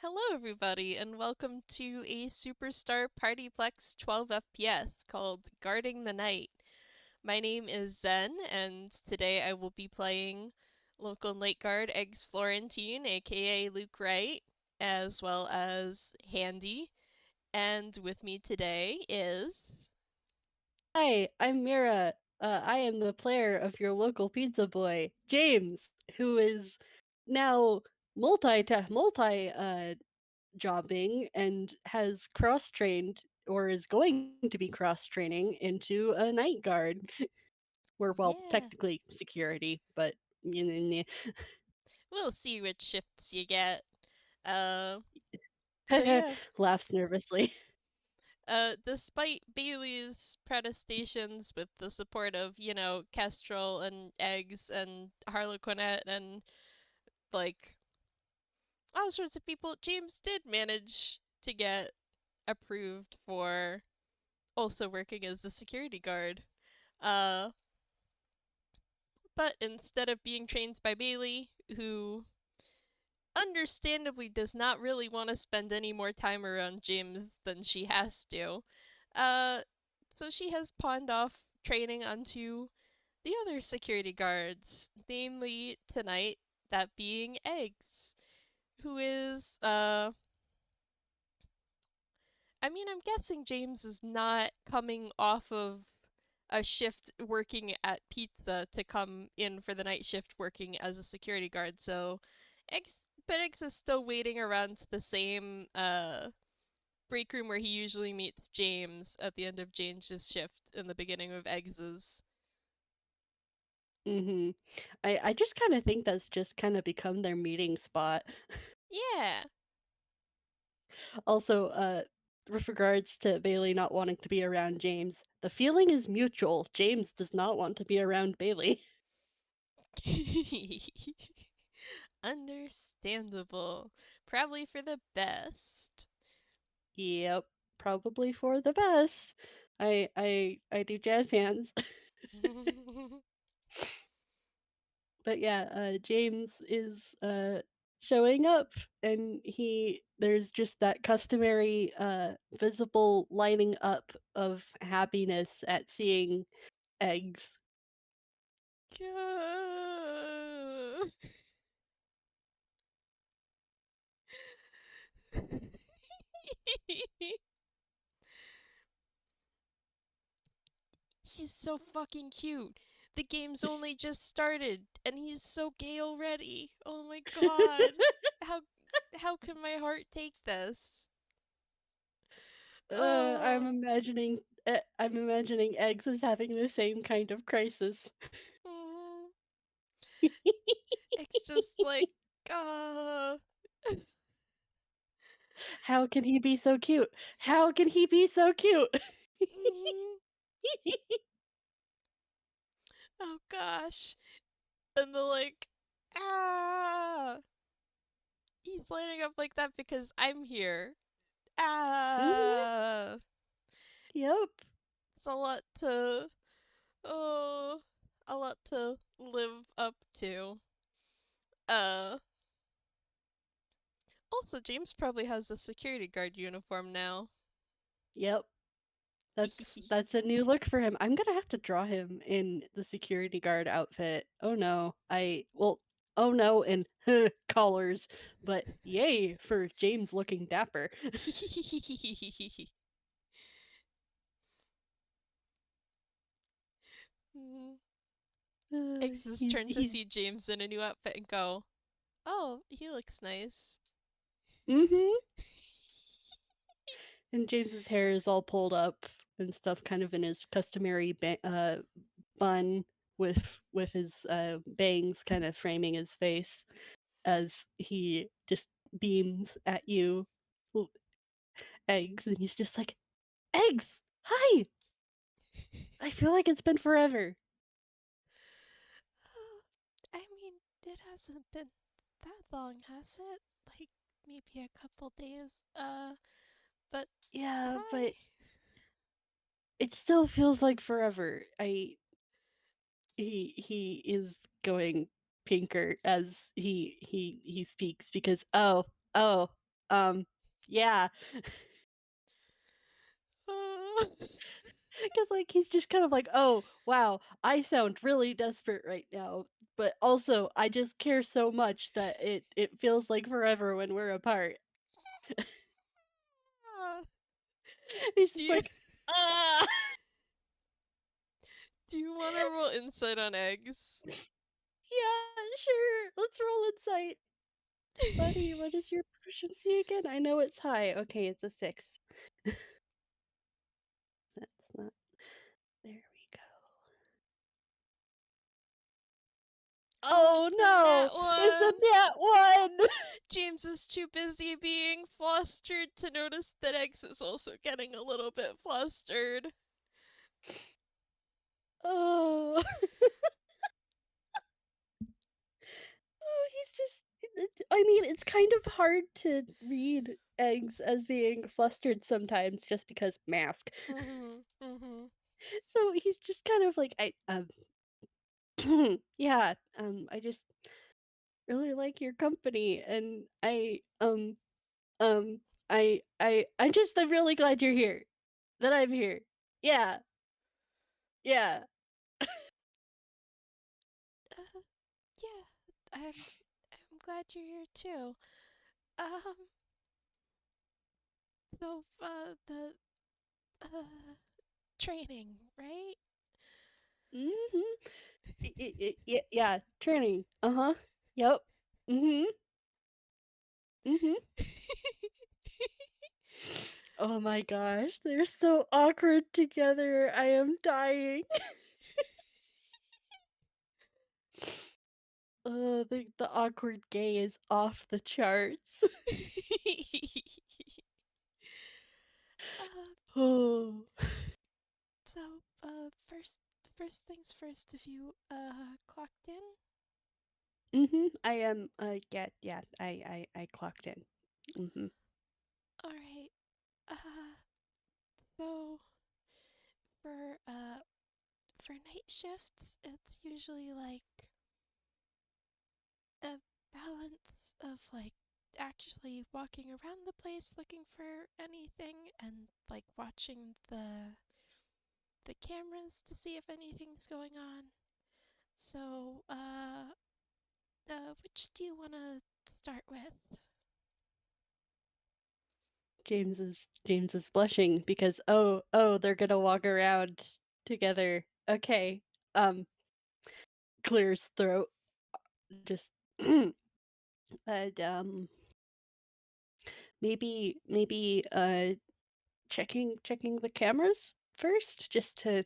Hello, everybody, and welcome to a Superstar PartyPlex 12 FPS called Guarding the Night. My name is Zen, and today I will be playing local night guard Eggs Florentine, aka Luke Wright, as well as Handy. And with me today is. Hi, I'm Mira. I am the player of your local pizza boy, James, who is now multi jobbing and has cross trained or is going to be cross training into a night guard. We're Yeah, technically security, but we'll see which shifts you get. Uh, so yeah, laughs nervously. Despite Bailey's protestations with the support of, Kestrel and Eggs and Harlequinette and, like, all sorts of people, James did manage to get approved for also working as the security guard. Uh, but instead of being trained by Bailey, who understandably does not really want to spend any more time around James than she has to, uh, so she has pawned off training onto the other security guards, namely tonight, that being Eggs, who is, I mean, I'm guessing James is not coming off of a shift working at pizza to come in for the night shift working as a security guard, so Eggs is still waiting around the same, break room where he usually meets James at the end of James's shift in the beginning of Eggs's. hmm I just kind of think that's just kind of become their meeting spot. Yeah. Also, with regards to Bailey not wanting to be around James, the feeling is mutual. James does not want to be around Bailey. Understandable. Probably for the best. Yep, probably for the best. I do jazz hands. But yeah, James is showing up and he there's just that customary visible lighting up of happiness at seeing eggs. He's so fucking cute. The game's only just started and he's so gay already. Oh my god. How how can my heart take this? Uh, I'm Oh. imagining I'm imagining eggs as having the same kind of crisis. Mm. It's just like uh How can he be so cute? How can he be so cute? mm, oh gosh. And the like ah he's lighting up like that because I'm here. Mhm. Ah, Yep. it's a lot to oh, a lot to live up to. Uh, Also James probably has the security guard uniform now. Yep. That's a new look for him. I'm gonna have to draw him in the security guard outfit. Oh no. Oh no, and collars. But yay for James looking dapper. X's turn to He's see James in a new outfit and go, "Oh, he looks nice." mm-hmm. And James's hair is all pulled up and stuff, kind of in his customary bun with his bangs kind of framing his face as he just beams at you, eggs, and he's just like, "Eggs, hi! I feel like it's been forever." I mean, it hasn't been that long, has it? Like maybe a couple days. But Yeah, hi. but it still feels like forever. I he is going pinker as he speaks because oh Yeah, because like he's just kind of like, oh wow, I sound really desperate right now, but also I just care so much that it feels like forever when we're apart. He's do just you like, ah, do you want to roll insight on eggs? yeah, sure, let's roll insight, buddy. What is your proficiency again? I know it's high. Okay, it's a 6. That's not. There we go. Oh, Oh it's a nat no! It's a one. nat 1! James is too busy being flustered to notice that Eggs is also getting a little bit flustered. Oh. Oh, he's just. I mean, it's kind of hard to read Eggs as being flustered sometimes just because mask. Mhm. Mhm. So he's just kind of like, yeah, I just really like your company and um, I'm really glad you're here. That I'm here. Yeah, yeah. Uh, yeah, I'm glad you're here too. Um, so the uh training, right? Mhm. Yeah, yeah, training. Uh-huh. Yep. Mhm. Mhm. Oh my gosh, they're so awkward together. I am dying. The awkward gay is off the charts. uh, Oh. so first things first. Have you clocked in? I am yeah, I clocked in. Mhm. All right. So for uh for night shifts, it's usually like a balance of like actually walking around the place looking for anything and like watching the cameras to see if anything's going on. So, which do you want to start with? James is blushing because they're gonna walk around together. Okay. Um clear his throat. Just and maybe checking the cameras first just to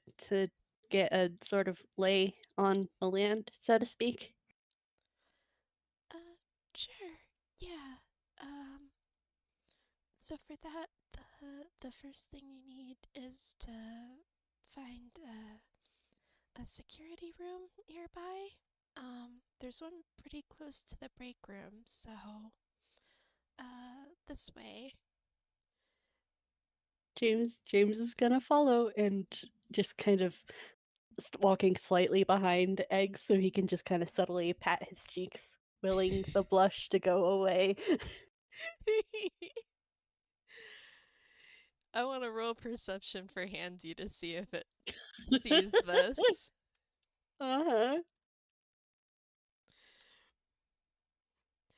get a sort of lay on the land, so to speak. Uh, sure. Yeah. Um, so for that, the first thing you need is to find a security room nearby. There's one pretty close to the break room, so this way. James is gonna follow and just kind of walking slightly behind Egg so he can just kind of subtly pat his cheeks, willing the blush to go away. I want to roll perception for Handy to see if it sees this. Uh-huh.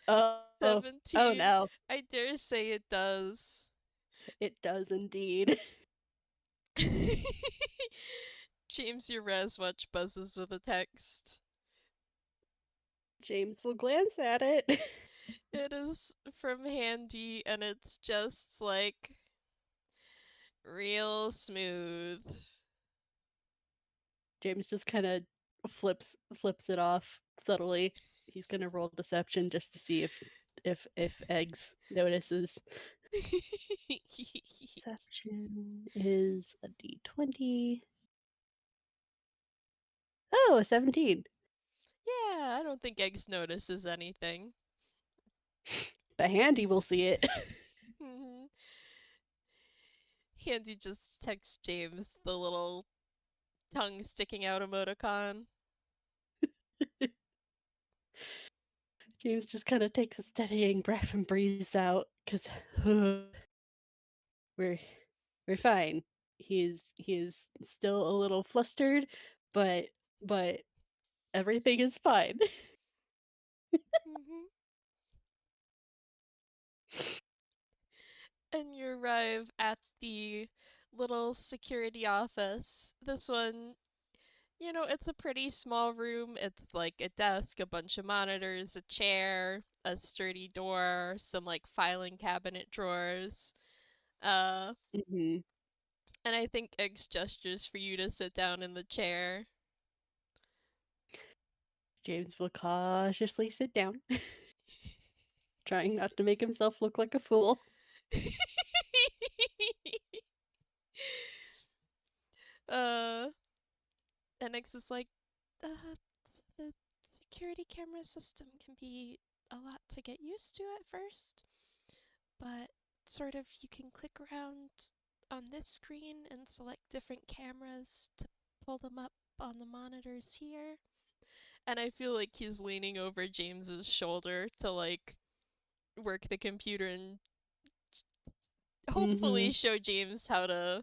Oh 17. no, I dare say it does. it does indeed. James, your Razwatch buzzes with a text. James will glance at it. It is from Handy, and it's just like real smooth. James just kind of flips it off subtly. He's gonna roll deception just to see if Eggs notices. Deception is a d20. Oh, a 17. Yeah, I don't think Eggs notices anything. But Handy will see it. Handy just texts James the little tongue sticking out emoticon. James just kind of takes a steadying breath and breathes out because we're we're fine. He is still a little flustered, but but everything is fine. Mhm. And you arrive at the little security office. This one, it's a pretty small room. It's like a desk, a bunch of monitors, a chair, a sturdy door, some like filing cabinet drawers. Uh, hmm and I think Eggs gestures for you to sit down in the chair. James will cautiously sit down, trying not to make himself look like a fool. uh, and Eggs is like, the security camera system can be a lot to get used to at first, but sort of you can click around on this screen and select different cameras to pull them up on the monitors here. And I feel like he's leaning over James's shoulder to like work the computer and hopefully hmm show James how to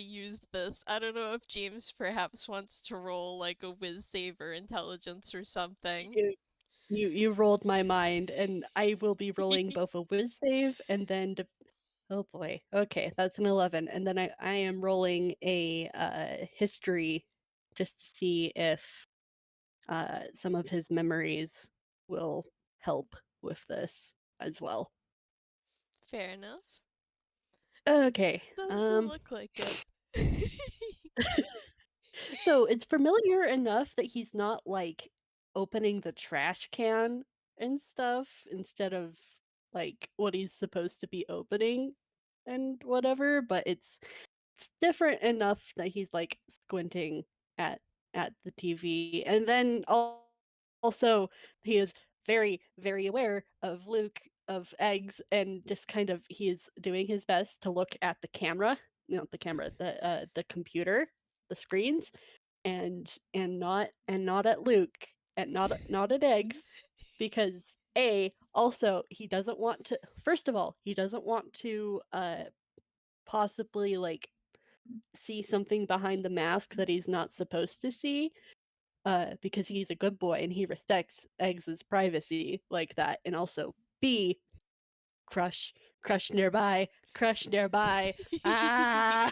use this. I don't know if James perhaps wants to roll like a whiz saver intelligence or something. You, you rolled my mind, and I will be rolling both a whiz save and then oh boy. Okay, that's an 11. And then I am rolling a history just to see if some of his memories will help with this as well. Fair enough. Okay. Doesn't look like it. So it's familiar enough that he's not like opening the trash can and stuff instead of like what he's supposed to be opening and whatever, but it's different enough that he's like squinting at at the TV. And then also he is very very aware of Luke of Eggs and just kind of he is doing his best to look at the camera, not the camera, the computer, the screens and not at Luke and not at Eggs because a also he doesn't want to first of all he doesn't want to possibly like see something behind the mask that he's not supposed to see because he's a good boy and he respects Eggs's privacy like that. And also B, crush, crush nearby. Ah.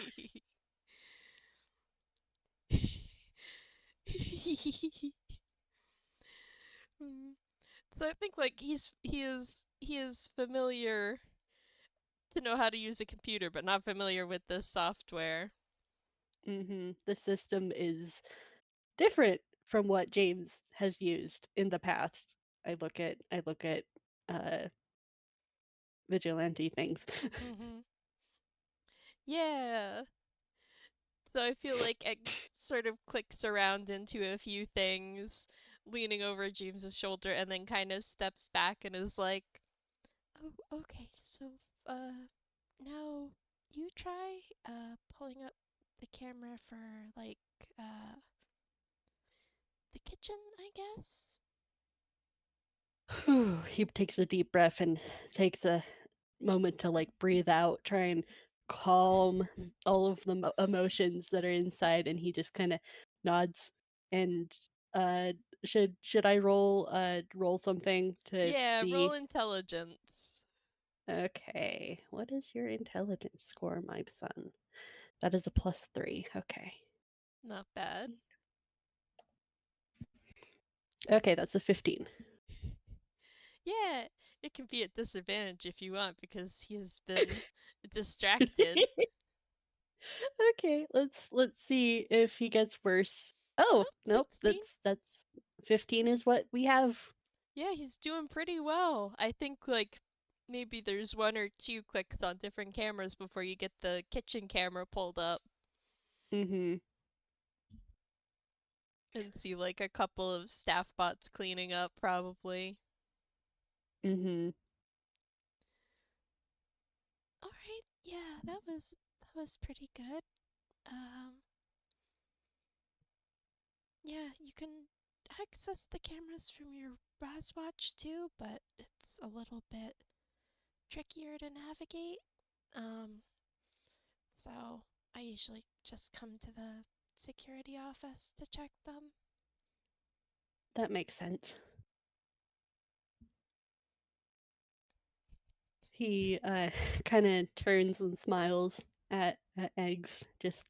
So I think like he is familiar to know how to use a computer, but not familiar with this software. The system is different from what James has used in the past. I look at uh vigilante things. Mm-hmm. Yeah. So I feel like X sort of clicks around into a few things, leaning over James's shoulder, and then kind of steps back and is like, "Oh, okay. So, now you try pulling up the camera for like uh the kitchen, I guess." He takes a deep breath and takes a moment to like breathe out, try and calm all of the emotions that are inside, and he just kind of nods. And uh, should I roll something to Yeah, roll see? intelligence. Okay, what is your intelligence score, my son? That is a +3. Okay, Not bad. okay, that's a 15. Yeah, it can be at disadvantage if you want because he has been distracted. Okay, let's see if he gets worse. Oh, Oh, nope, 16. that's 15 is what we have. Yeah, he's doing pretty well. I think like maybe there's one or two clicks on different cameras before you get the kitchen camera pulled up Mhm. and see like a couple of staff bots cleaning up probably. Mhm. All right. Yeah, that was pretty good. Um yeah, you can access the cameras from your Raz watch too, but it's a little bit trickier to navigate. Um, so I usually just come to the security office to check them. That makes sense. He kind of turns and smiles at Eggs. Just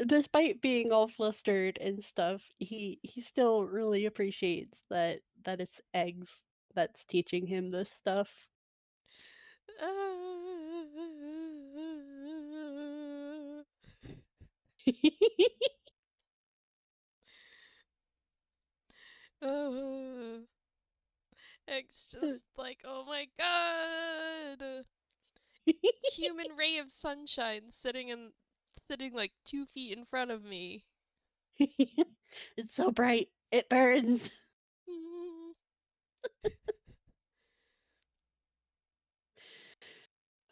despite being all flustered and stuff, he still really appreciates that it's Eggs that's teaching him this stuff. It's So just like, oh my god! Human ray of sunshine sitting like 2 feet in front of me. it's so bright it burns.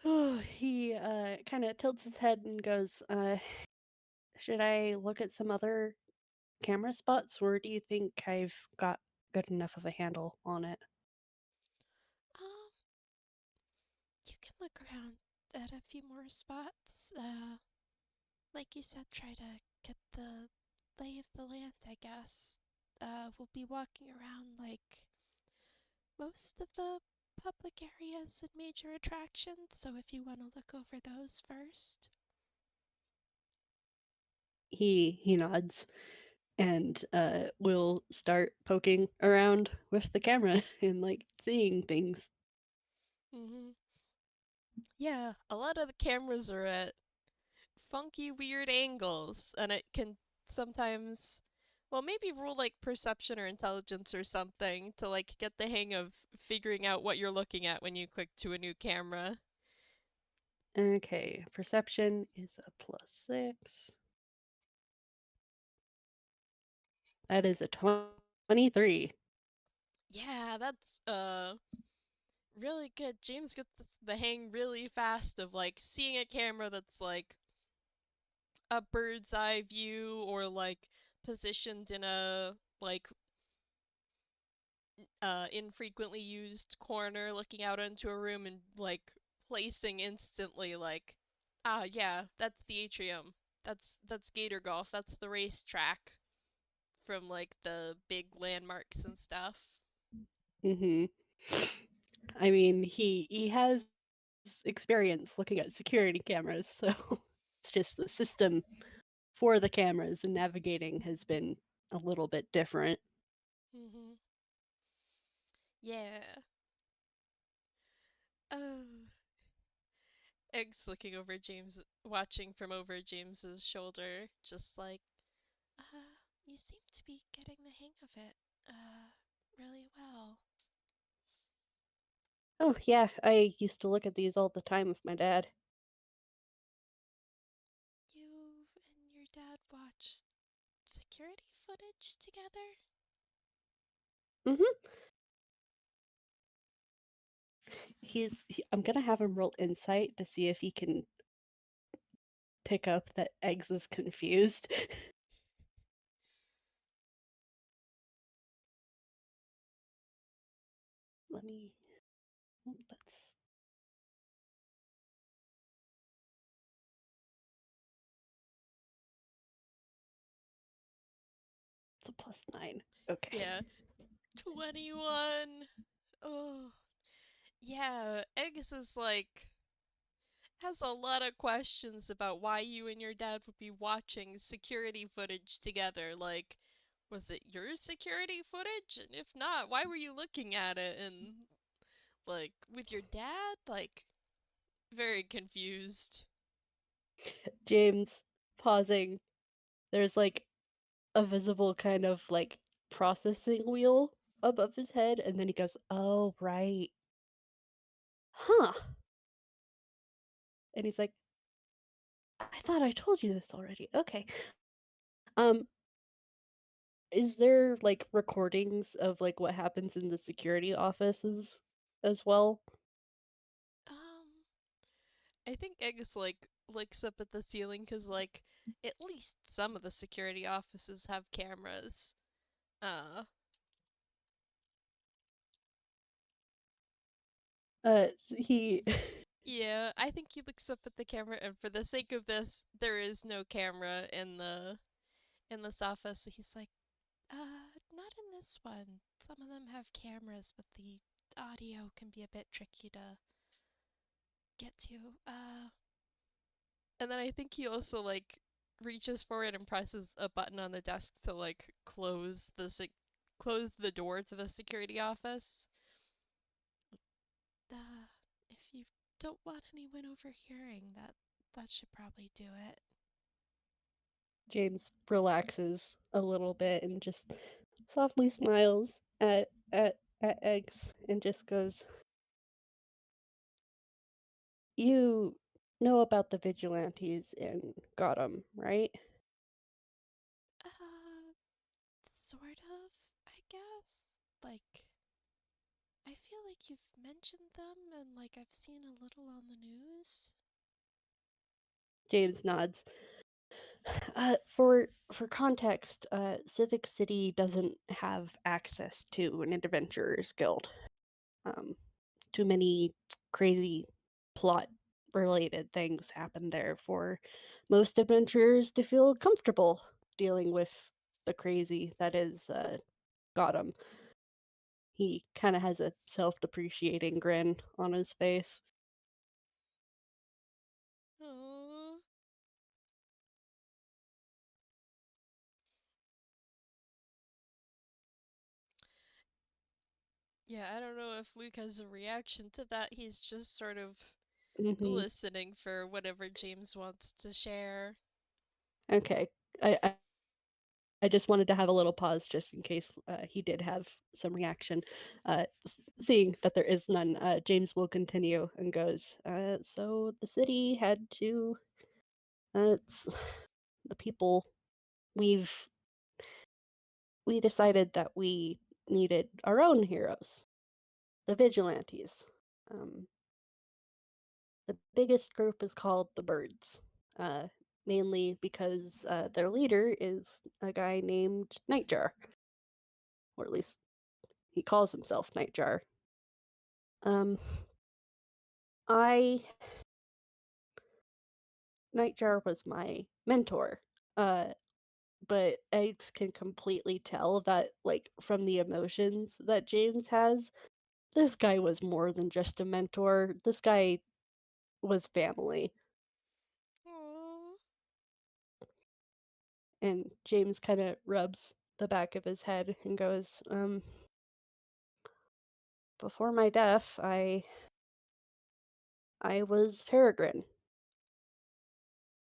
He kind of tilts his head and goes, should I look at some other camera spots, or do you think I've got good enough of a handle on it? um, you can look around at a few more spots. Like you said, try to get the lay of the land, I guess. We'll be walking around like most of the public areas and major attractions, so if you want to look over those first. He nods and will start poking around with the camera and like seeing things. Mm-hmm. Yeah, a lot of the cameras are at funky, weird angles, and it can sometimes, well, maybe rule like perception or intelligence or something to like get the hang of figuring out what you're looking at when you click to a new camera. Okay, perception is a +6. That is a 23. Yeah, that's really good. James gets the hang really fast of like seeing a camera that's like a bird's eye view or like positioned in a like infrequently used corner looking out into a room and like placing instantly like yeah, that's the atrium. That's Gator Golf. That's the racetrack from like the big landmarks and stuff. Mm-hmm. I mean, he has experience looking at security cameras, so it's just the system for the cameras and navigating has been a little bit different. Mhm. Yeah. Oh. Eggs looking over James, watching from over James's shoulder, just like, you seem to be getting the hang of it, really well. Oh, yeah, I used to look at these all the time with my dad. You and your dad watched security footage together? Hmm. I'm gonna have him roll insight to see if he can pick up that Eggs is confused. Let me. That's it's a +9. Okay. Yeah, 21. Oh, yeah, Eggs is like, has a lot of questions about why you and your dad would be watching security footage together. Like, was it your security footage? And if not, why were you looking at it? And, like, with your dad? Like, very confused. James pausing. There's like a visible kind of like processing wheel above his head, and then he goes, "Oh, right. Huh." And he's like, "I thought I told you this already. Okay. Um, is there like recordings of like what happens in the security offices as well?" Um, I think Eggs, like, looks up at the ceiling because, like, at least some of the security offices have cameras. Uh, He yeah, I think he looks up at the camera, and for the sake of this, there is no camera in this office. So he's like, not in this one. Some of them have cameras, but the audio can be a bit tricky to get to. And then I think he also like reaches forward and presses a button on the desk to like close the door to the security office. If you don't want anyone overhearing, that should probably do it. James relaxes a little bit and just softly smiles at Eggs and just goes, "You know about the vigilantes in Gotham, right?" Uh, sort of, I guess. Like, I feel like you've mentioned them, and like I've seen a little on the news. James nods. For context, Civic City doesn't have access to an adventurers guild. Um, Too many crazy plot related things happen there for most adventurers to feel comfortable dealing with the crazy that is Gotham. He kind of has a self depreciating grin on his face. Oh, yeah. I don't know if Luke has a reaction to that. He's just sort of Hmm. listening for whatever James wants to share. Okay. I just wanted to have a little pause just in case he did have some reaction. Seeing that there is none, James will continue and goes, so the city had to, it's the people, we've, we decided that we needed our own heroes, the vigilantes. Um, the biggest group is called the Birds, uh, mainly because their leader is a guy named Nightjar, or at least he calls himself Nightjar. Um, I Nightjar was my mentor. Uh, but Eggs can completely tell that, like, from the emotions that James has, this guy was more than just a mentor. This guy was family. Oh, And James kind of rubs the back of his head and goes, before my death, I was Peregrine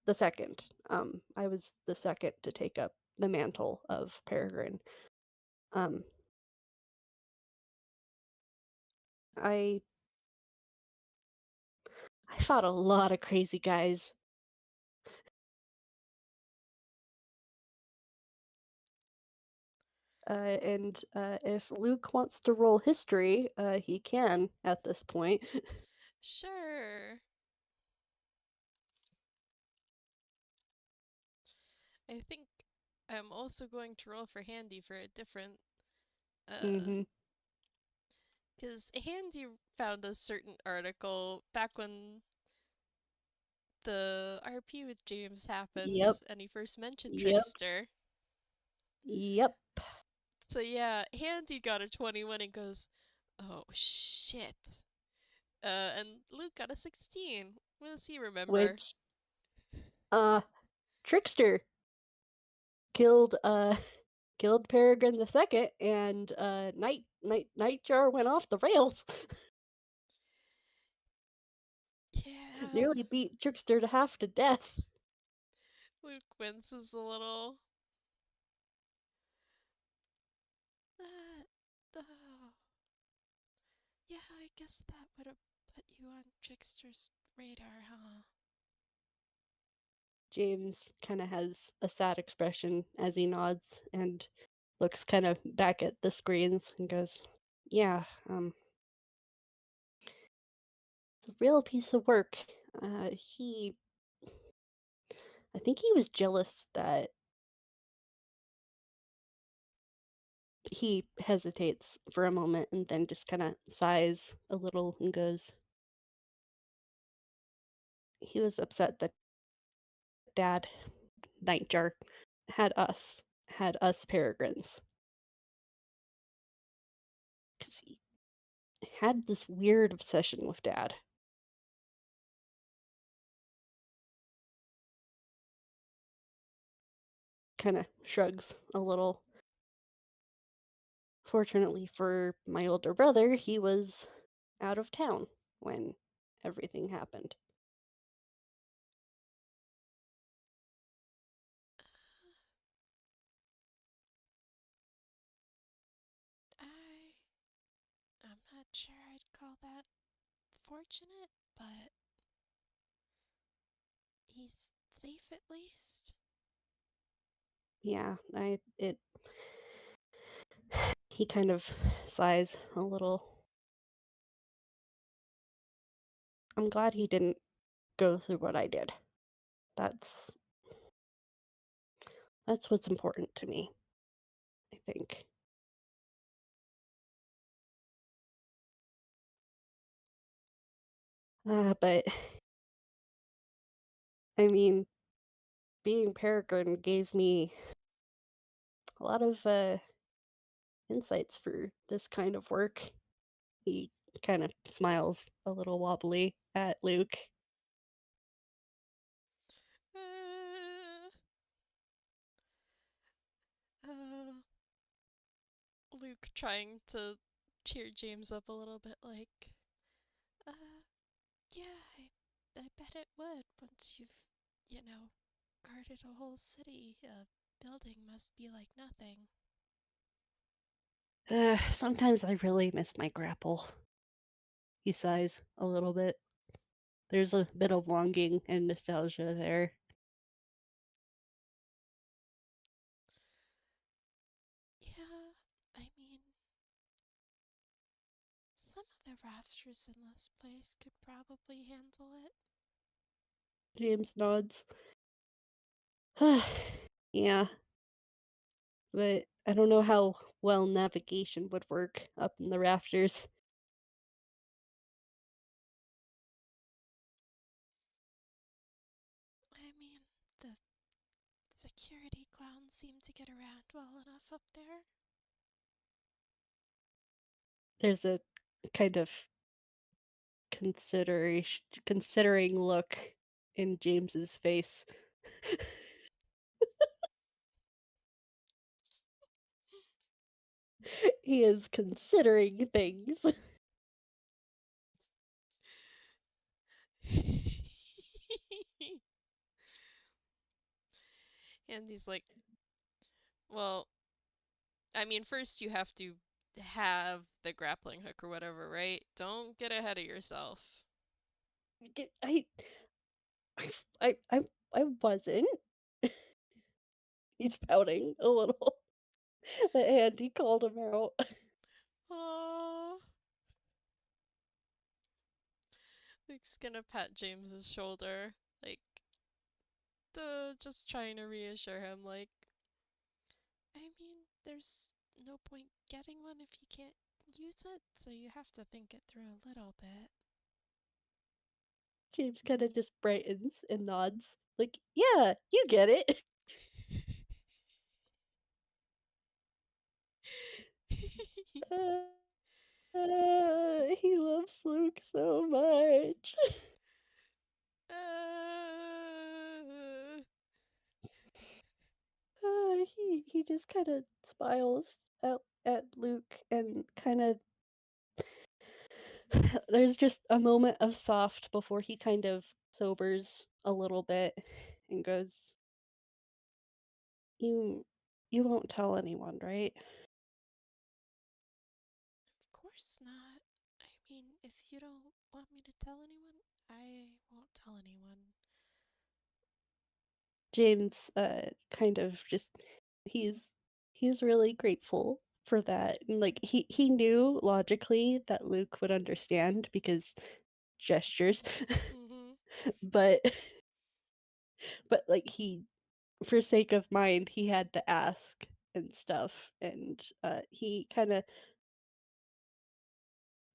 the second. I was the second to take up the mantle of Peregrine. Um, I I fought a lot of crazy guys. And if Luke wants to roll history, he can at this point. sure. I think I'm also going to roll for Handy for a different, uh, Hmm. because Handy found a certain article back when the RP with James happened Yep. and he first mentioned Yep. Trickster. Yep. So yeah, Handy got a 21 and goes, oh shit. And Luke got a 16. What does he remember? Which uh Trickster killed killed Peregrine the second, and Nightjar went off the rails. Yeah. Nearly beat Trickster to half to death. Luke winces a little. That. Oh. Yeah, I guess that would have put you on Trickster's radar, huh? James kind of has a sad expression as he nods and looks kind of back at the screens and goes, "Yeah, it's a real piece of work. He, I think he was jealous that He hesitates for a moment and then just kind of sighs a little and goes, he was upset that Dad, Nightjar, had us peregrines. Because he had this weird obsession with Dad. Kind of shrugs a little. Fortunately for my older brother, he was out of town when everything happened. I'm not sure I'd call that fortunate, but he's safe at least. Yeah, I it he kind of sighs a little. I'm glad he didn't go through what I did. That's that's what's important to me, I think. But I mean, being Peregrine gave me a lot of insights for this kind of work. He kind of smiles a little wobbly at Luke. Uh, uh, Luke trying to cheer James up a little bit, like, uh, yeah, I bet it would once you've, you know, guarded a whole city. A building must be like nothing. Sometimes I really miss my grapple. He sighs a little bit. There's a bit of longing and nostalgia there. Yeah, I mean, some of the rafters in this place could probably handle it. James nods. Yeah, but I don't know how well navigation would work up in the rafters. I mean, the security clowns seem to get around well enough up there. There's a kind of considering look in James's face. He is considering things. And he's like, well, I mean, first you have to have the grappling hook or whatever, right? Don't get ahead of yourself. I I I I wasn't. He's pouting a little. But Andy called him out. Aww. Luke's gonna pat James's shoulder, like, just trying to reassure him, like, I mean, there's no point getting one if you can't use it, so you have to think it through a little bit. James kind of just brightens and nods. Like, yeah, you get it. He loves Luke so much. uh, He just kind of smiles at Luke and kind of there's just a moment of soft before he kind of sobers a little bit and goes, "You you won't tell anyone, right?" of course not. I mean, if you don't want me to tell anyone, I won't tell anyone. James kind of just he's he's really grateful for that. And like he knew logically that Luke would understand because gestures. Mm-hmm. but but like he for sake of mind he had to ask. and stuff. And he kind of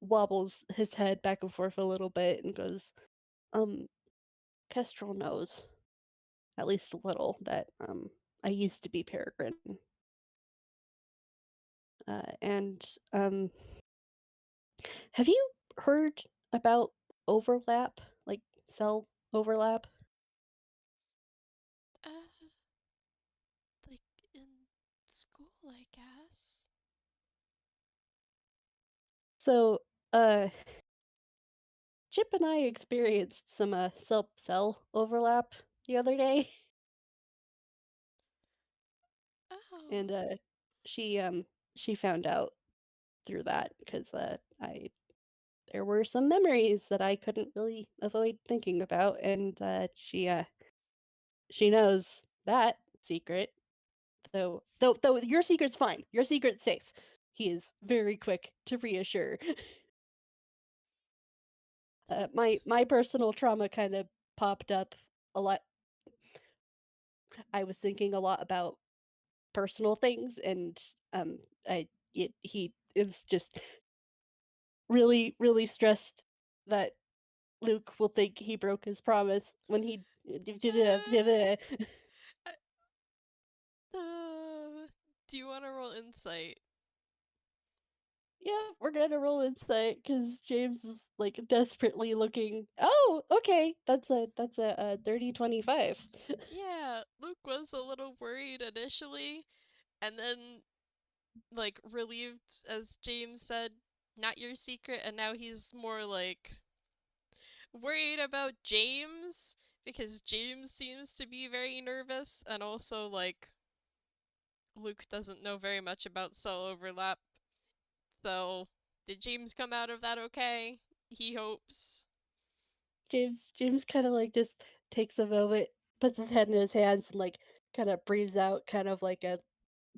wobbles his head back and forth a little bit and goes, um, Kestrel knows, at least a little, that I used to be Peregrine. And have you heard about overlap, like cell overlap? Uh, like in school, I guess. So, Chip and I experienced some cell overlap the other day, Oh. and she she found out through that because I there were some memories that I couldn't really avoid thinking about, and she knows that secret. Though your secret's fine, your secret's safe. He is very quick to reassure. My personal trauma kind of popped up a lot. I was thinking a lot about personal things, and he is just really stressed that Luke will think he broke his promise when he. Uh, do you want to roll insight? Yeah, we're gonna roll insight because James is like desperately looking. Oh, okay, that's a 30-25. Yeah, Luke was a little worried initially, and then, like, relieved, as James said, not your secret, and now he's more like worried about James because James seems to be very nervous, and also, like, Luke doesn't know very much about cell overlap. So, did James come out of that okay? He hopes. James kind of like just takes a moment, puts his head in his hands, and like kind of breathes out, kind of like a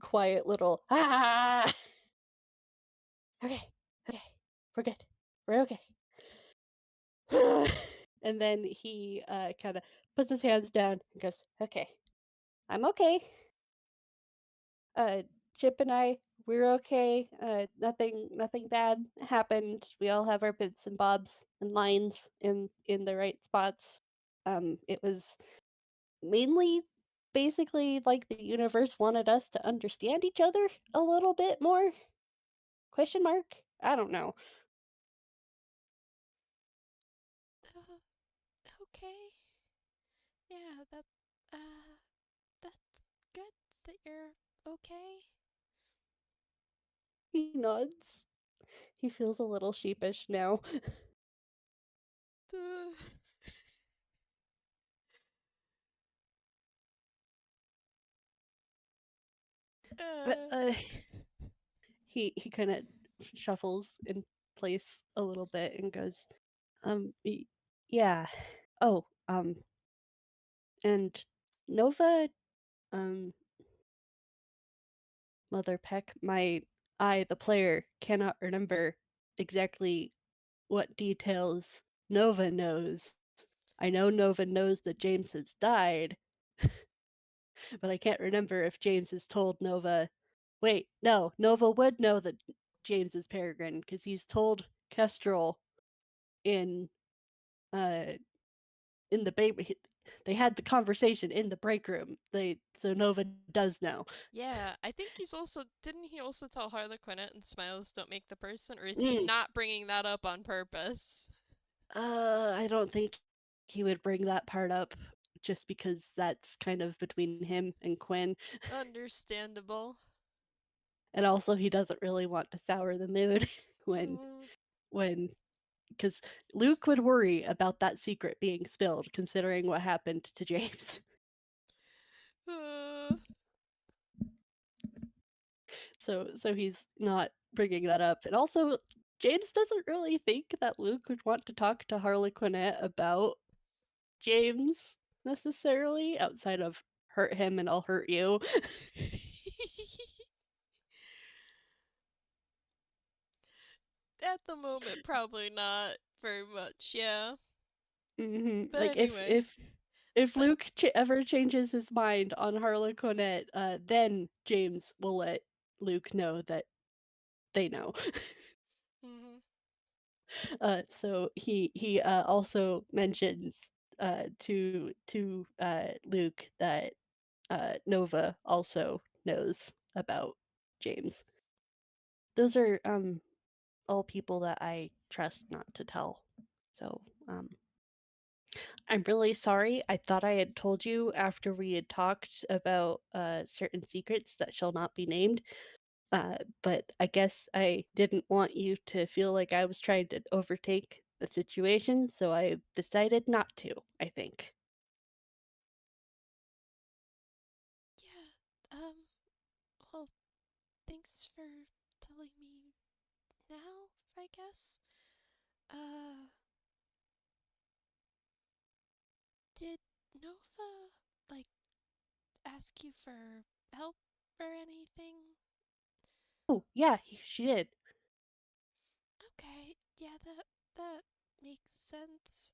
quiet little ah. Okay, okay, we're good, we're okay. And then he kind of puts his hands down and goes, "Okay, I'm okay. Uh, Chip and I, we're okay. Nothing bad happened. We all have our bits and bobs and lines in the right spots. It was mainly basically like the universe wanted us to understand each other a little bit more. Question mark? I don't know. Uh, okay. Yeah, uh, that's good that you're okay. He nods. He feels a little sheepish now. Uh, But uh, he kind of shuffles in place a little bit and goes, yeah. Oh, and Nova, um, Mother Peck, the player, cannot remember exactly what details Nova knows. I know Nova knows that James has died, but I can't remember if James has told Nova. Wait, no, Nova would know that James is Peregrine because he's told Kestrel in uh in the baby. They had the conversation in the break room. They so Nova does know. yeah, I think he's also. Didn't he also tell Harlequinette and Smiles don't make the person? Or is he Mm, not bringing that up on purpose? I don't think he would bring that part up just because that's kind of between him and Quinn. Understandable. And also he doesn't really want to sour the mood when Mm. when because Luke would worry about that secret being spilled considering what happened to James. Uh, So he's not bringing that up. And also James doesn't really think that Luke would want to talk to Harlequinette about James necessarily outside of hurt him and I'll hurt you. At the moment, probably not very much, yeah. But Like anyway. if But Luke ever changes his mind on Harlequinette, then James will let Luke know that they know. mhm. So he also mentions to Luke that Nova also knows about James. Those are all people that I trust not to tell. So I'm really sorry. I thought I had told you after we had talked about certain secrets that shall not be named. But I guess I didn't want you to feel like I was trying to overtake the situation, so I decided not to, I think. Yeah. Well, thanks for telling me now, I guess. Uh, did Nova, like, ask you for help or anything? Oh, yeah, she did. Okay, yeah, that makes sense.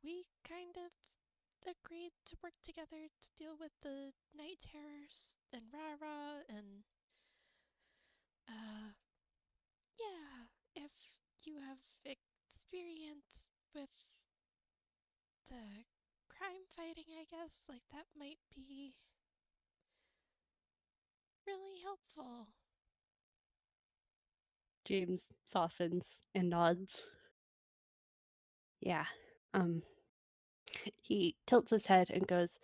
We kind of agreed to work together to deal with the night terrors and Rara and uh yeah, if you have experience with the crime fighting, I guess, like that might be really helpful. James softens and nods. Yeah. Um, he tilts his head and goes,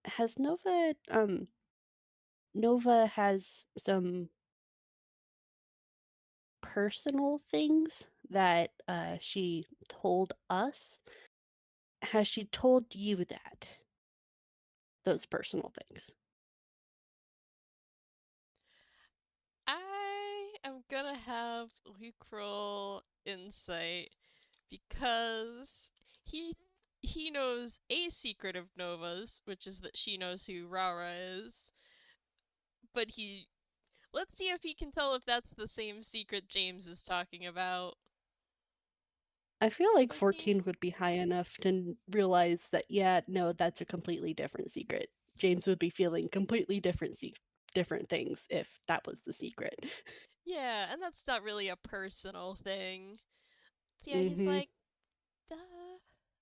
"Has Nova has some personal things that she told us. Has she told you that? Those personal things?" I am gonna have Luke roll insight because he he knows a secret of Nova's, which is that she knows who Rara is, but he let's see if he can tell if that's the same secret James is talking about. I feel like 14. 14 would be high enough to realize that, yeah, no, that's a completely different secret. James would be feeling completely different things if that was the secret. Yeah, and that's not really a personal thing. So yeah, he's Mm-hmm. like,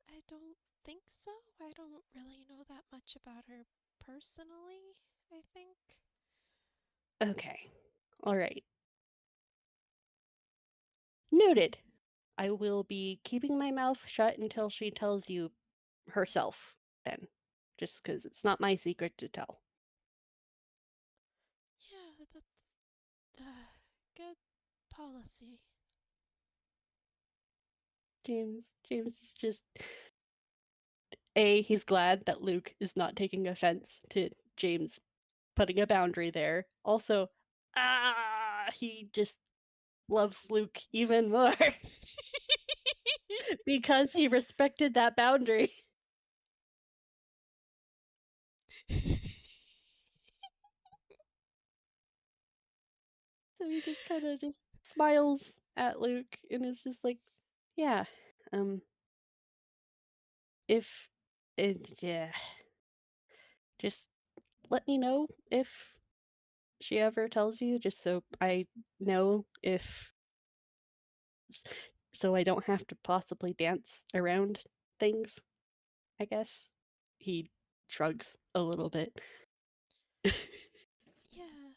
I don't think so. I don't really know that much about her personally, I think. Okay. All right. Noted. I will be keeping my mouth shut until she tells you herself, then. Just because it's not my secret to tell. Yeah, that's good policy. James is just he's glad that Luke is not taking offense to James putting a boundary there. Also, he just loves Luke even more because he respected that boundary. So he just kind of just smiles at Luke and is just like, yeah, um, if yeah, just let me know if she ever tells you, just so I know if so I don't have to possibly dance around things, I guess. He shrugs a little bit. Yeah,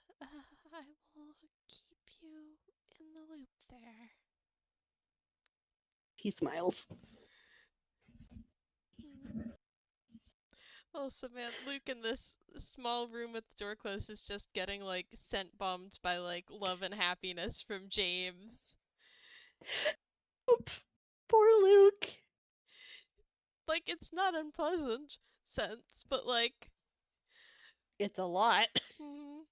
I will keep you in the loop there. He smiles. Hmm. Also, man, Luke in this small room with the door closed is just getting like scent bombed by like love and happiness from James. Oh, poor Luke. Like, it's not unpleasant sense, but like, It's a lot. hmm.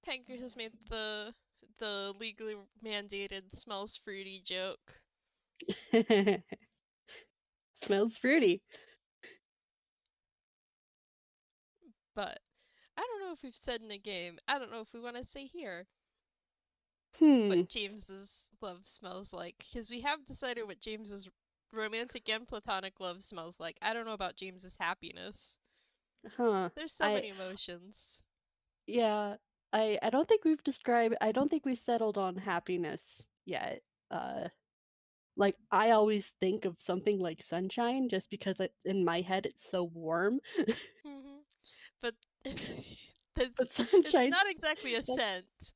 Panker has made the legally mandated smells fruity joke, Smells fruity. but I don't know if we've said in a game. I don't know if we want to say here. what Hmm. James's love smells like, because we have decided what James's romantic and platonic love smells like. I don't know about James's happiness. Huh. There's so I many emotions. Yeah. I don't think we've described I don't think we've settled on happiness yet. Uh like I always think of something like sunshine just because in my head it's so warm. Hmm. But But it's sunshine not exactly a that scent.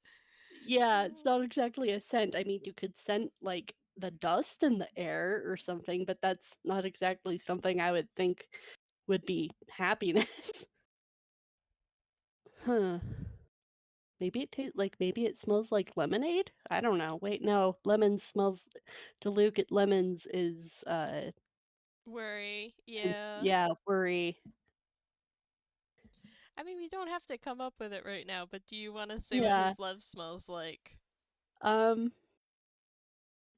yeah, it's not exactly a scent. I mean, you could scent like the dust in the air or something, but that's not exactly something I would think would be happiness. Huh. Maybe it tastes like maybe it smells like lemonade? I don't know. Wait, no. Lemon smells to Luke it lemons Worry, is yeah. yeah, worry. I mean, we don't have to come up with it right now, but do you want to say what Yeah. his love smells like? Um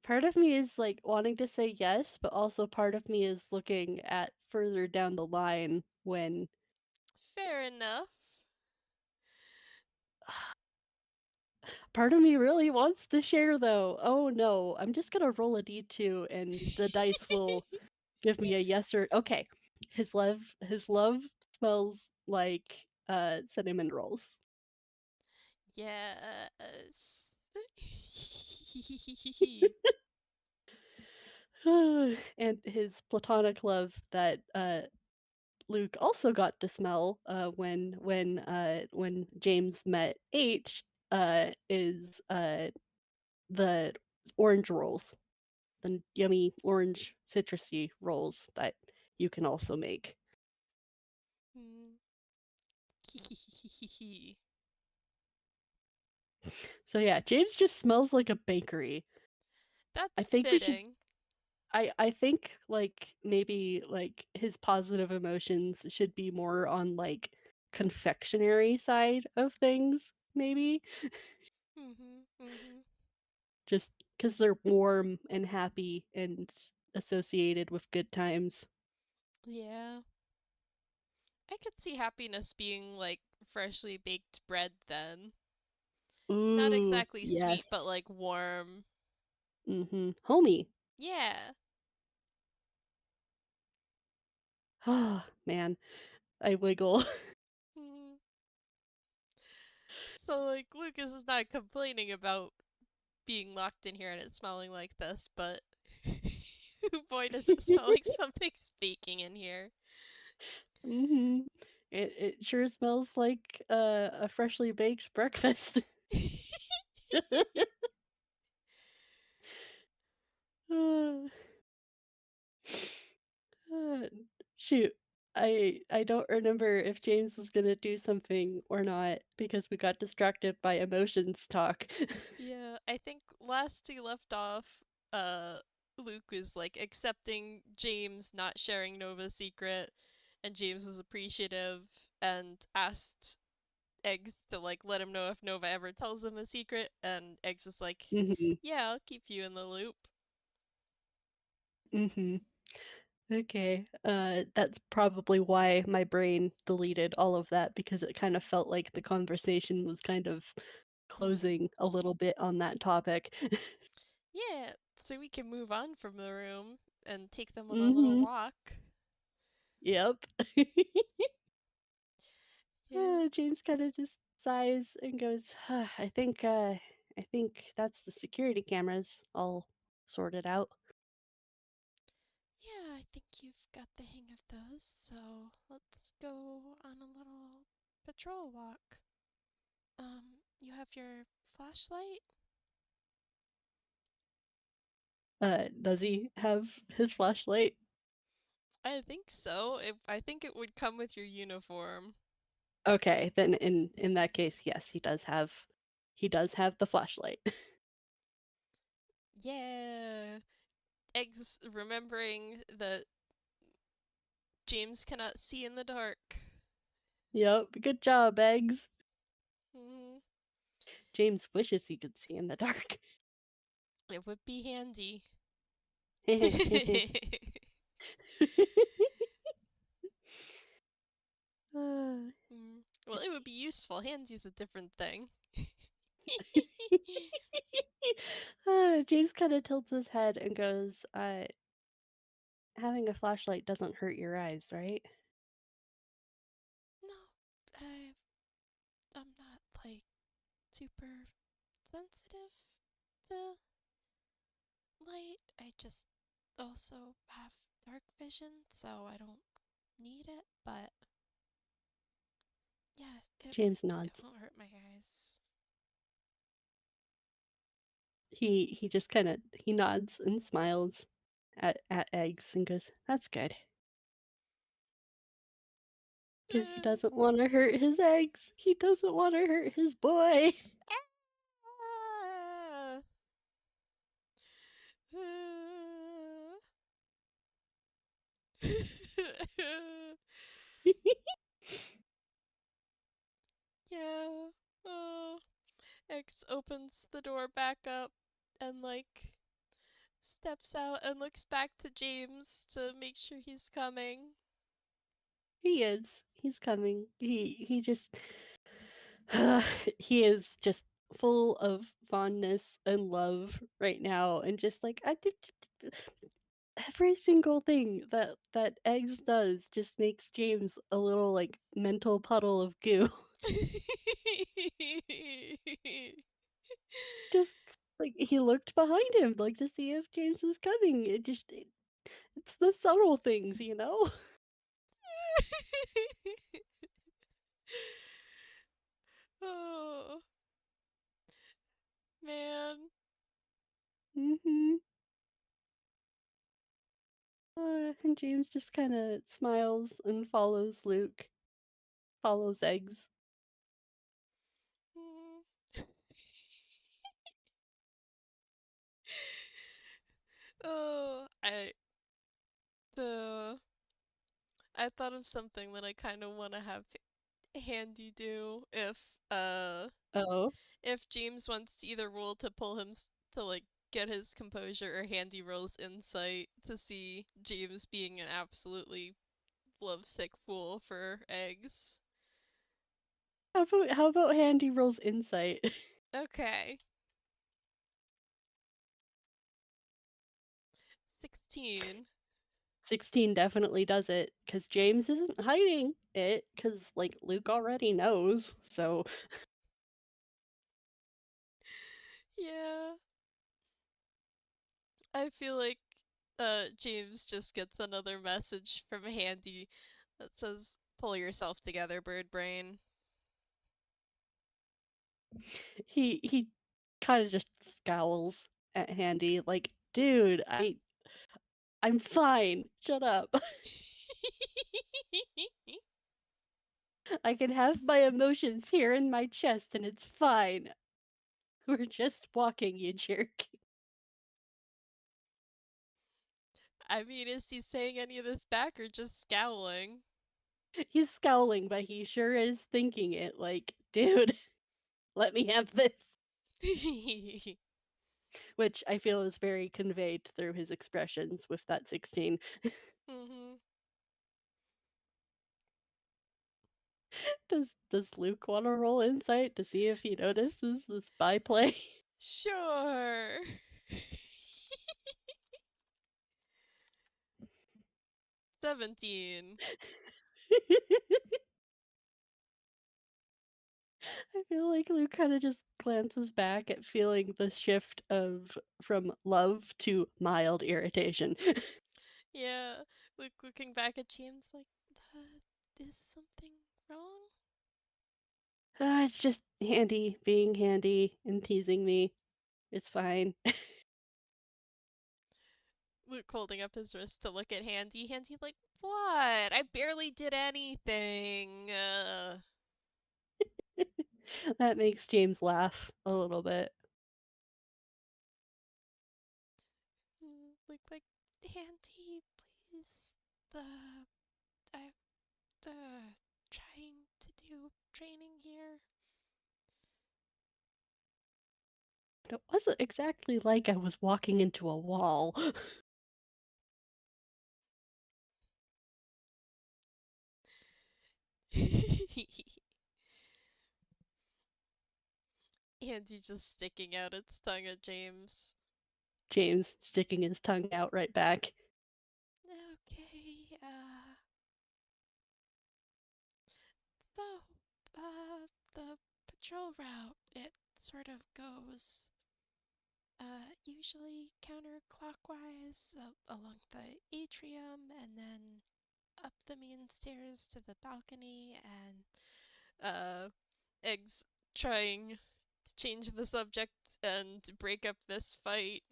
Part of me is like wanting to say yes, but also part of me is looking at further down the line when Fair enough. part of me really wants to share though. Oh no, I'm just gonna roll a d2 and the dice will give me a yes or okay. His love smells like cinnamon rolls. Yes. And his platonic love that Luke also got to smell when James met H is the orange rolls, the yummy orange citrusy rolls that you can also make. Hmm. So yeah, James just smells like a bakery. I That's think we should fitting. I think like maybe like his positive emotions should be more on like confectionery side of things maybe Mhm. Mhm. just cuz they're warm and happy and associated with good times. Yeah. I could see happiness being like freshly baked bread then. Not Ooh, exactly sweet, but yes. like warm. Mhm. Homey. Yeah. Oh, man. I wiggle. Mhm. So like Lucas is not complaining about being locked in here and it smelling like this, but boy does it smell like something's baking in here. Mhm. It sure smells like a freshly baked breakfast. Uh, uh, Shoot. I don't remember if James was gonna do something or not because we got distracted by emotions talk. Yeah, I think last we left off, uh, Luke was like accepting James not sharing Nova's secret, and James was appreciative and asked Eggs to like let him know if Nova ever tells him a secret, and Eggs was like, Mhm. "Yeah, I'll keep you in the loop." Mhm. Okay. That's probably why my brain deleted all of that because it kind of felt like the conversation was kind of Hmm. closing a little bit on that topic. Yeah, so we can move on from the room and take them on a little Mhm. walk. Yep. Yeah. James kind of just sighs and goes, I think that's the security cameras all sorted out." Yeah, I think you've got the hang of those, so let's go on a little patrol walk. You have your flashlight? Does he have his flashlight? I think so. I think it would come with your uniform. Okay, then in that case, yes, he does have the flashlight. Yeah. Eggs remembering that James cannot see in the dark. Yep, good job, Eggs. Hmm. James wishes he could see in the dark. It would be handy. Uh, Mm. Well, it would be useful. Handy's a different thing. James kind of tilts his head and goes, having a flashlight doesn't hurt your eyes, right? No, I'm not like super sensitive to light. I just also have dark vision, so I don't need it. But yeah, James it nods. won't hurt my eyes. He just kind of he nods and smiles at Eggs and goes, "That's good." Because he doesn't want to hurt his eggs. He doesn't want to hurt his boy. Yeah. Oh. X opens the door back up and like steps out and looks back to James to make sure he's coming. He is. He's coming. He just he is just full of fondness and love right now, and just like every single thing that Eggs does just makes James a little like mental puddle of goo. Just like he looked behind him like to see if James was coming. It's the subtle things, you know. Oh man. Mhm. And James just kind of smiles and follows Luke, follows Eggs. Mm. Oh, uh, I thought of something that I kind of want to have Handy do uh Oh, if James wants to either roll to pull him to like get his composure or Handy rolls insight to see James being an absolutely lovesick fool for eggs. how about Handy rolls insight? Okay. 16. 16 definitely does it because James isn't hiding it because like Luke already knows. So Yeah. I feel like James just gets another message from Handy that says pull yourself together, bird brain. he kind of just scowls at Handy like, dude, I'm fine. Shut up. I can have my emotions here in my chest and it's fine. We're just walking, you jerk. I mean, is he saying any of this back or just scowling? He's scowling, but he sure is thinking it like, dude, let me have this. Which I feel is very conveyed through his expressions with that 16. Mhm. Does Luke want to roll insight to see if he notices this byplay? Sure. 17. I feel like Luke kind of just glances back at feeling the shift of from love to mild irritation. Yeah. Looking back at James like, is something wrong? It's just Handy being handy and teasing me. It's fine. Luke holding up his wrist to look at Handy. Handy like, what? I barely did anything. That makes James laugh a little bit. Like, Handy, please. I'm trying to do training here. But it wasn't exactly like I was walking into a wall. Andy just sticking out its tongue at James. James sticking his tongue out right back. Okay, so, the patrol route, it sort of goes, usually counterclockwise along the atrium and then up the main stairs to the balcony, and, Eggs trying to change the subject and break up this fight.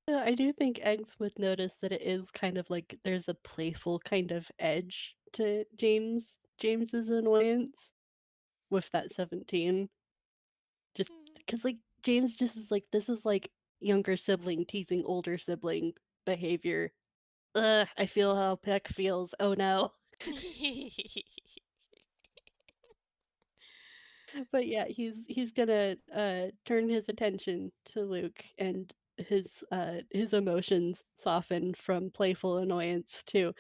I do think Eggs would notice that it is kind of like there's a playful kind of edge to James's annoyance with that 17. Just Hmm. because like James just is like this is like younger sibling teasing older sibling behavior. Ugh, I feel how Peck feels. Oh no. But yeah, he's gonna turn his attention to Luke, and his emotions soften from playful annoyance to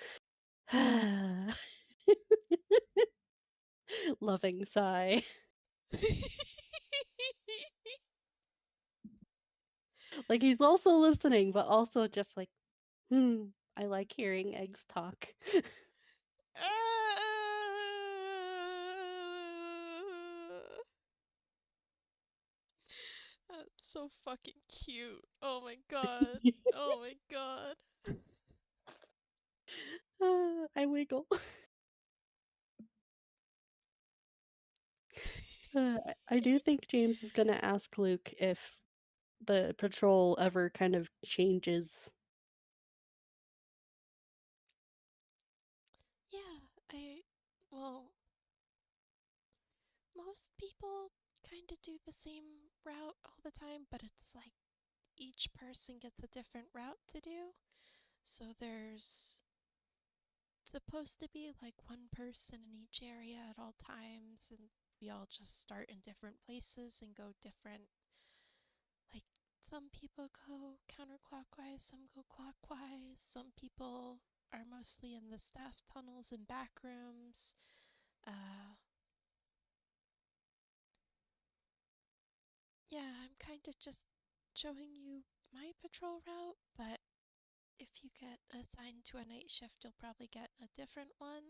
loving sigh. Like he's also listening, but also just like, I like hearing Eggs talk. That's so fucking cute. Oh my god. Oh my god. I wiggle. I do think James is gonna ask Luke if the patrol ever kind of changes. Yeah, well, most people kind of do the same route all the time, but it's like each person gets a different route to do. So there's supposed to be like one person in each area at all times, and we all just start in different places and go different. Like, some people go counterclockwise, some go clockwise, some people are mostly in the staff tunnels and back rooms. Uh, yeah, I'm kind of just showing you my patrol route, but if you get assigned to a night shift, you'll probably get a different one.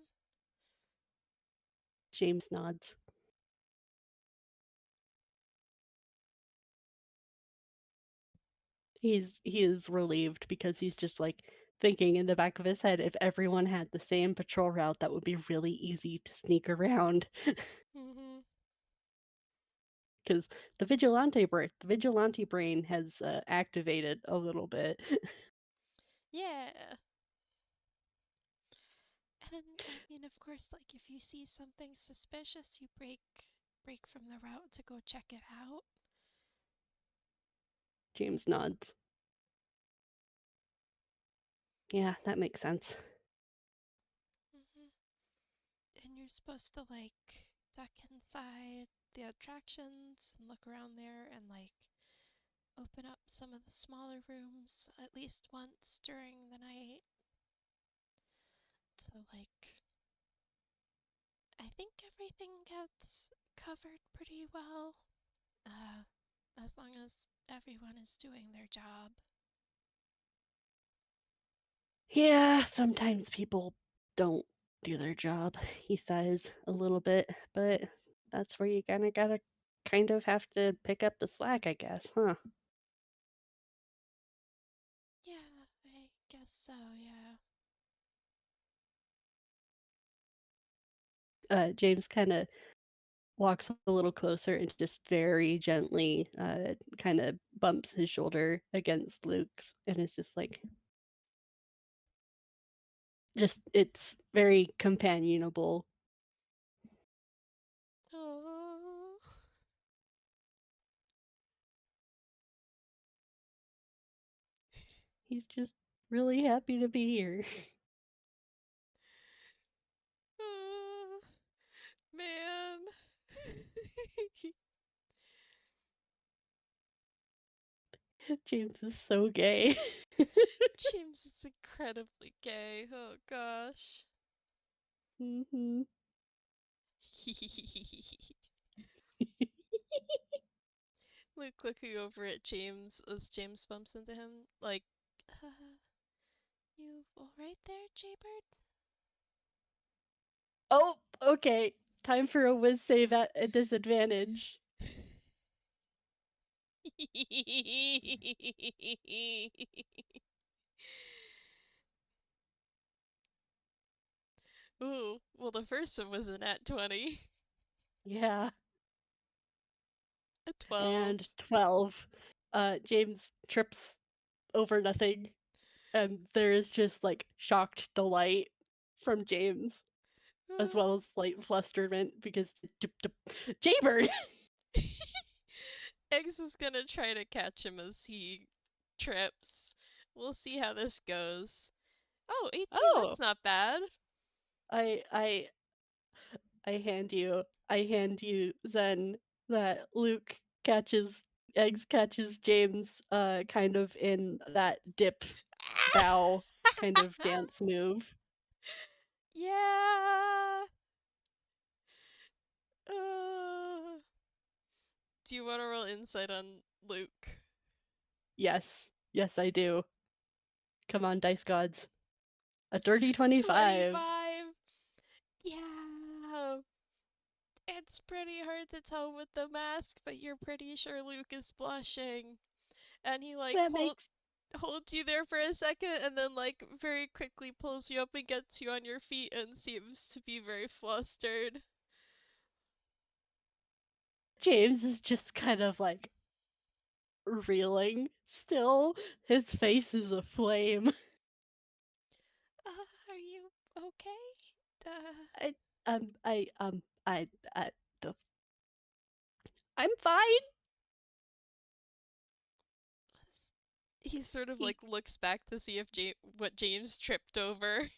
James nods. He is relieved because he's just like thinking in the back of his head if everyone had the same patrol route that would be really easy to sneak around Mm-hmm. because the vigilante brain has activated a little bit. Yeah. And I mean, of course, like if you see something suspicious, you break from the route to go check it out. James nods. Yeah, that makes sense. Hmm. And you're supposed to like duck inside the attractions and look around there and like open up some of the smaller rooms at least once during the night. So like I think everything gets covered pretty well. Uh, as long as everyone is doing their job. Yeah, sometimes people don't do their job, he says a little bit, but that's where you gotta kind of have to pick up the slack, I guess, huh? Yeah, I guess so, yeah. James kind of walks a little closer and just very gently kind of bumps his shoulder against Luke's, and it's just like, just, it's very companionable. Oh, He's just really happy to be here. oh man. James is so gay. James is incredibly gay. Oh gosh. Hmm. Luke looking over at James as James bumps into him, like, you alright there, Jaybird? Oh, okay. Time for a whiz save at a disadvantage. Ooh, well, the first one was an at 20. Yeah. A 12. And 12. James trips over nothing, and there is just like shocked delight from James, as well as slight flusterment because Jaybird. Eggs is gonna try to catch him as he trips. We'll see how this goes. Oh, 18, Oh, that's not bad. I I I hand you Zen that Luke catches Eggs catches James kind of in that dip bow kind of dance move. Yeah. Uh, do you want to roll insight on Luke? Yes. Yes, I do. Come on, dice gods. A dirty 25. 25. Yeah. It's pretty hard to tell with the mask, but you're pretty sure Luke is blushing. And he like That makes holds you there for a second and then like very quickly pulls you up and gets you on your feet and seems to be very flustered. James is just kind of like reeling still. His face is aflame. Are you okay? Uh, I I I the I'm fine. he sort of He like looks back to see if what James tripped over.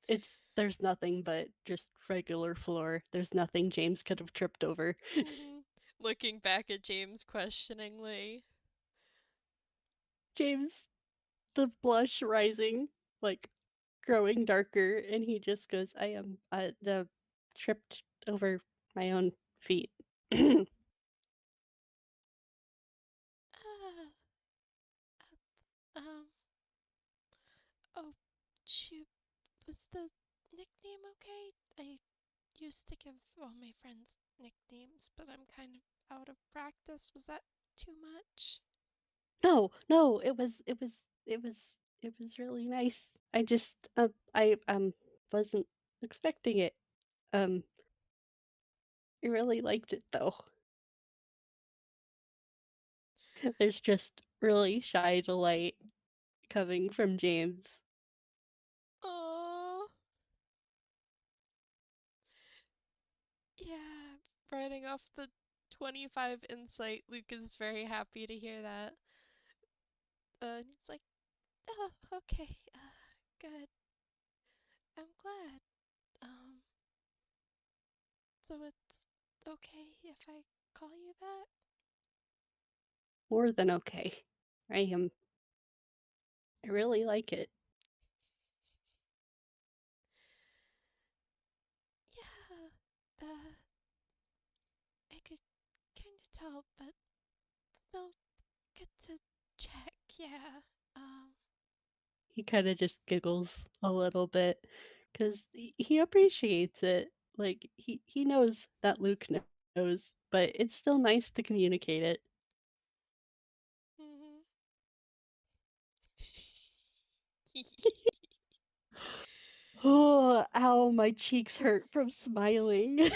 it's there's nothing but just regular floor. There's nothing James could have tripped over. Looking back at James questioningly. James, the blush rising, like growing darker, and he just goes, I am the tripped over my own feet. Uh, um, oh, shoot. Was the nickname okay? I used to give all my friends nicknames, but I'm kind of out of practice. Was that too much? No, no, it was really nice. I just I wasn't expecting it. Um I really liked it though. There's just really shy delight coming from James. Oh, yeah. Writing off the 25 insight, Luke is very happy to hear that. And he's like, oh, okay, good. I'm glad. Um, so it's okay if I call you that? More than okay. I am I really like it. Yeah. I could kind of tell, but still good to check. Yeah. Um, He kind of just giggles a little bit cuz he appreciates it. Like he knows that Luke knows, but it's still nice to communicate it. mhm. Oh, ow, my cheeks hurt from smiling.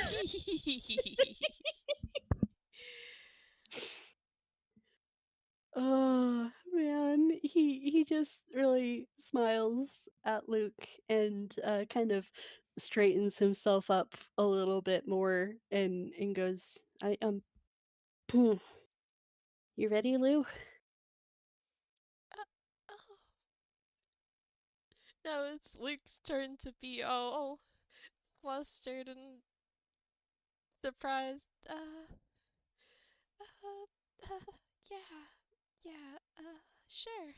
Oh man, he just really smiles at Luke and kind of straightens himself up a little bit more and goes, "I you ready, Lou?" Oh, now it's Luke's turn to be all flustered and surprised. Yeah, yeah, sure.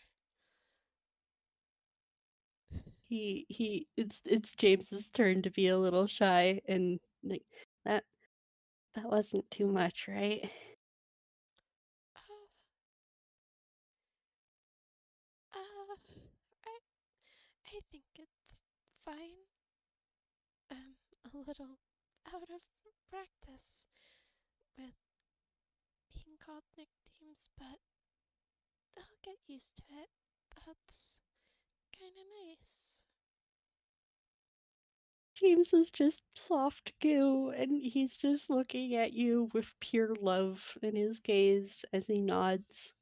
He it's James's turn to be a little shy and like that that wasn't too much, right? I think it's fine. I'm a little out of practice with being called nicknames, but I'll get used to it. That's kinda nice. James is just soft goo, and he's just looking at you with pure love in his gaze as he nods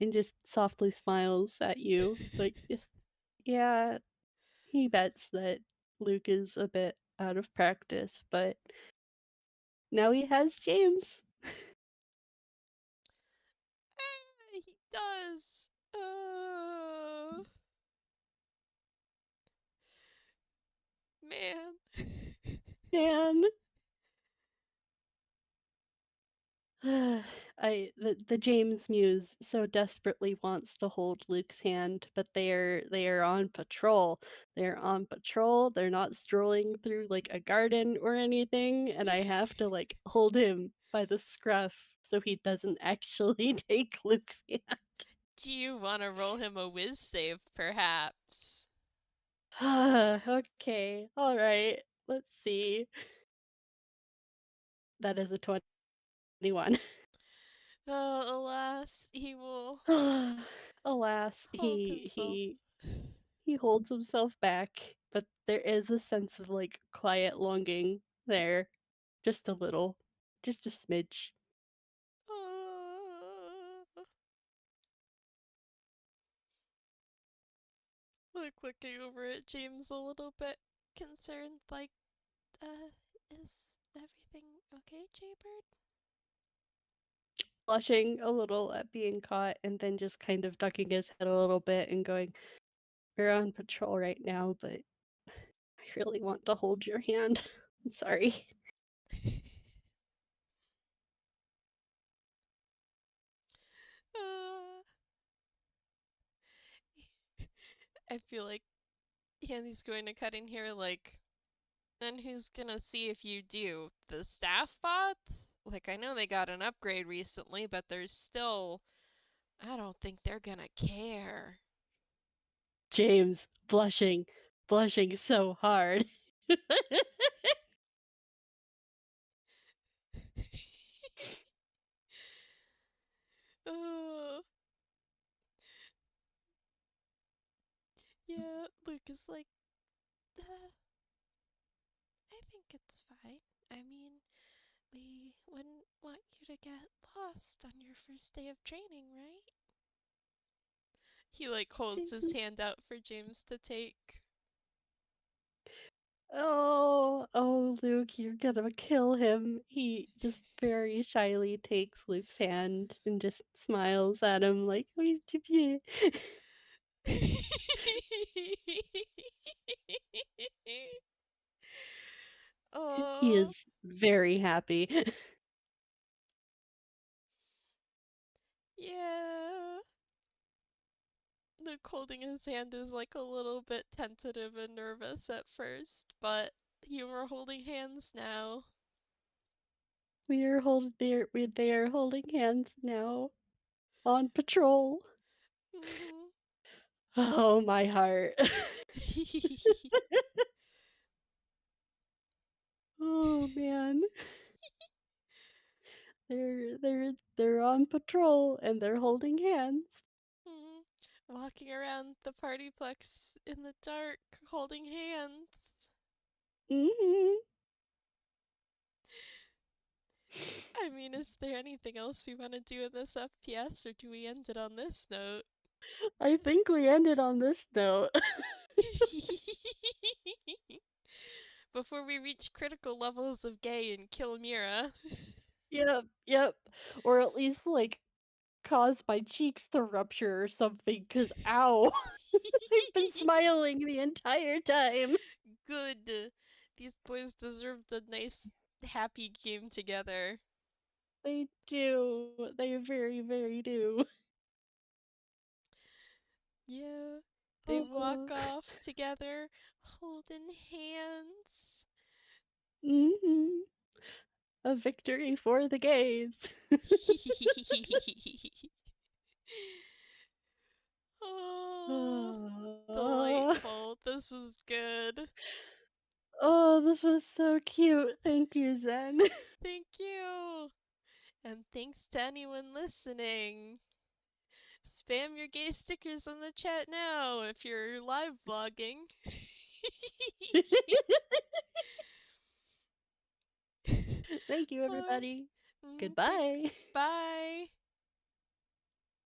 and just softly smiles at you. Like, just, yeah, he bets that Luke is a bit out of practice, but now he has James. He does. Man. Man. The James Muse so desperately wants to hold Luke's hand, but they are on patrol. They're on patrol. They're not strolling through like a garden or anything, and I have to like hold him by the scruff so he doesn't actually take Luke's hand. Do you want to roll him a whiz save, perhaps? Okay, all right. Let's see. That is a 21. Oh, alas, he will Alas, hold himself. he holds himself back, but there is a sense of like quiet longing there, just a little, just a smidge. Uh, like looking over at James a little bit concerned, like, is everything okay, Jaybird? Blushing a little at being caught, and then just kind of ducking his head a little bit and going, "We're on patrol right now, but I really want to hold your hand. I'm sorry." uh, I feel like Andy's going to cut in here, like, and who's gonna see if you do? The staff bots? Like, I know they got an upgrade recently, but there's still. I don't think they're gonna care. James, blushing so hard. Oh, yeah, Luke is like, I think it's fine. I mean, we wouldn't want you to get lost on your first day of training, right? He like holds James his is hand out for James to take. Oh, Luke, you're gonna kill him. He just very shyly takes Luke's hand and just smiles at him like, he Oh, is very happy. yeah. Luke holding his hand is like a little bit tentative and nervous at first, but you are holding hands now. They are holding hands now on patrol. Mm-hmm. Oh, my heart. Oh man. They're on patrol and they're holding hands. Mm, walking around the PartyPlex in the dark, holding hands. Mhm. I mean, is there anything else we want to do in this FPS, or do we end it on this note? I think we ended on this note. Before we reach critical levels of gay and kill Mira. Yep, yep. Or at least like cause my cheeks to rupture or something, cause ow. I've been smiling the entire time. Good. These boys deserved a nice, happy game together. They do. They very, very do. Yeah. They Oh. walk off together, holding hands. Mhm. A victory for the gays. Oh, Oh, delightful. This was good. oh, this was so cute. Thank you, Zen. Thank you. And thanks to anyone listening. Spam your gay stickers in the chat now if you're live blogging. Thank you, Uh, everybody. thanks. Goodbye. Bye.